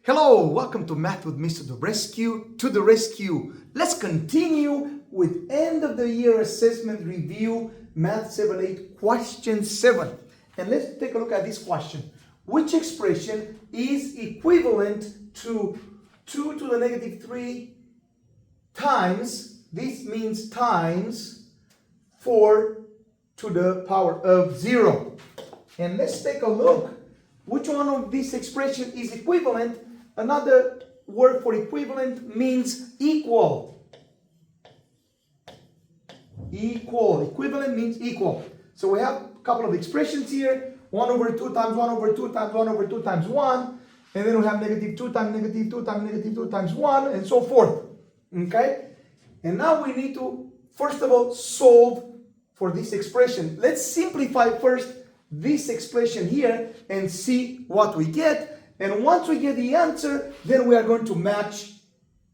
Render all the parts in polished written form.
Hello, welcome to Math with Mr. Dobrescu, to the rescue. Let's continue with end of the year assessment review, Math 7-8, question 7. And let's take a look at this question. Which expression is equivalent to 2 to the negative 3 times, this means times 4 to the power of 0. And let's take a look. Which one of these expression is equivalent? Another word for equivalent means equal. Equivalent means equal. So we have a couple of expressions here. 1 over 2 times 1 over 2 times 1 over 2 times 1. And then we have negative 2 times negative 2 times negative 2 times 1 and so forth. Okay? And now we need to, first of all, solve for this expression. Let's simplify first this expression here and see what we get. And once we get the answer, then we are going to match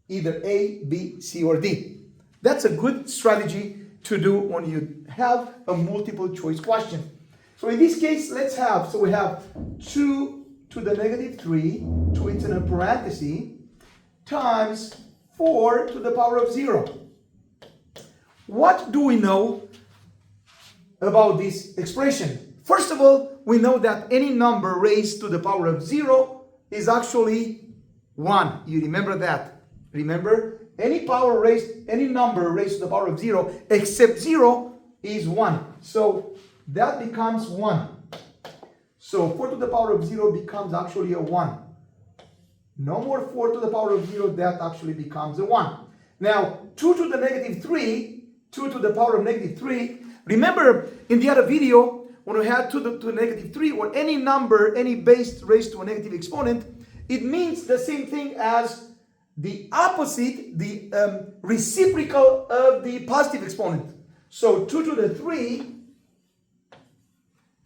either A, B, C, or D. That's a good strategy to do when you have a multiple choice question. So in this case, let's have, so we have 2 to the negative 3, to it's in a parenthesis, times 4 to the power of 0. What do we know about this expression? First of all, we know that any number raised to the power of 0 is actually 1. You remember that? Remember? Any number raised to the power of 0 except 0 is 1. So that becomes 1. So 4 to the power of 0 becomes actually a 1. No more 4 to the power of 0, that actually becomes a 1. Now, 2 to the negative 3, 2 to the power of negative 3. Remember in the other video, when we had 2 to the negative 3, or any number, any base raised to a negative exponent, it means the same thing as the opposite, the reciprocal of the positive exponent. So 2 to the 3,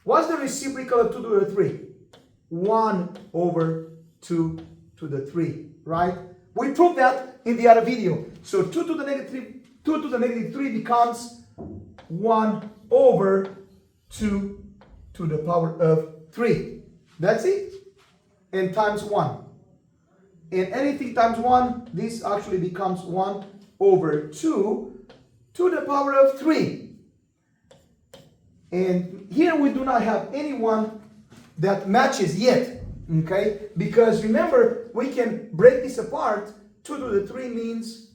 what's the reciprocal of 2 to the 3? 1 over 2 to the 3, right? We proved that in the other video. So 2 to the negative 3 becomes 1 over 2 to the power of 3. That's it. And times 1. And anything times 1, this actually becomes 1 over 2 to the power of 3. And here we do not have anyone that matches yet. Okay? Because remember, we can break this apart. 2 to the 3 means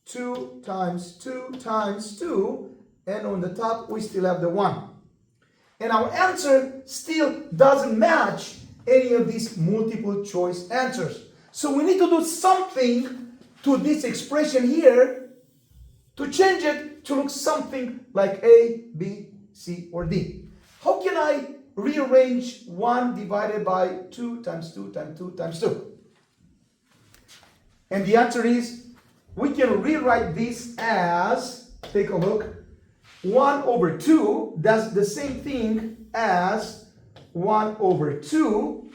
2 times 2 times 2. And on the top, we still have the 1. And our answer still doesn't match any of these multiple choice answers. So we need to do something to this expression here to change it to look something like A, B, C, or D. How can I rearrange 1 divided by 2 times 2 times 2 times 2? And the answer is, we can rewrite this as, take a look, 1 over 2, that's the same thing as 1 over 2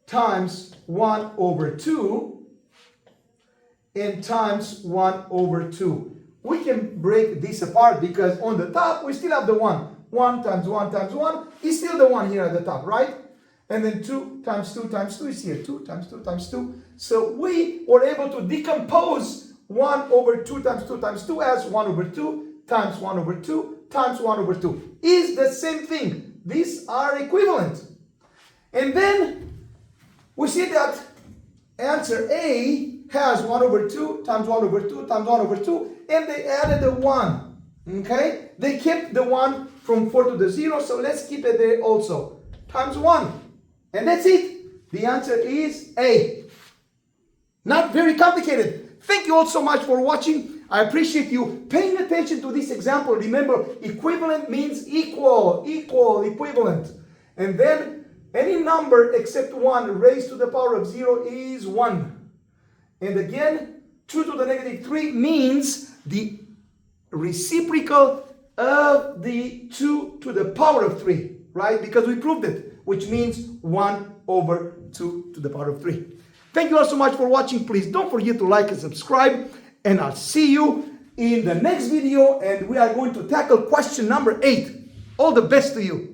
times 1 over 2 and times 1 over 2. We can break this apart because on the top we still have the 1. 1 times 1 times 1 is still the 1 here at the top, right? And then 2 times 2 times 2 is here. 2 times 2 times 2. So we were able to decompose 1 over 2 times 2 times 2 as 1 over 2 times 1 over 2 times 1 over 2 is the same thing. These are equivalent. And then we see that answer A has 1 over 2 times 1 over 2 times 1 over 2, and they added the 1. Okay? They kept the 1 from 4 to the 0, so let's keep it there also. Times 1. And that's it. The answer is A. Not very complicated. Thank you all so much for watching. I appreciate you paying attention to this example. Remember, equivalent means equal, equivalent. And then any number except 1 raised to the power of 0 is 1. And again, 2 to the negative 3 means the reciprocal of the 2 to the power of 3, right? Because we proved it, which means 1 over 2 to the power of 3. Thank you all so much for watching. Please don't forget to like and subscribe. And I'll see you in the next video. And we are going to tackle question number 8. All the best to you.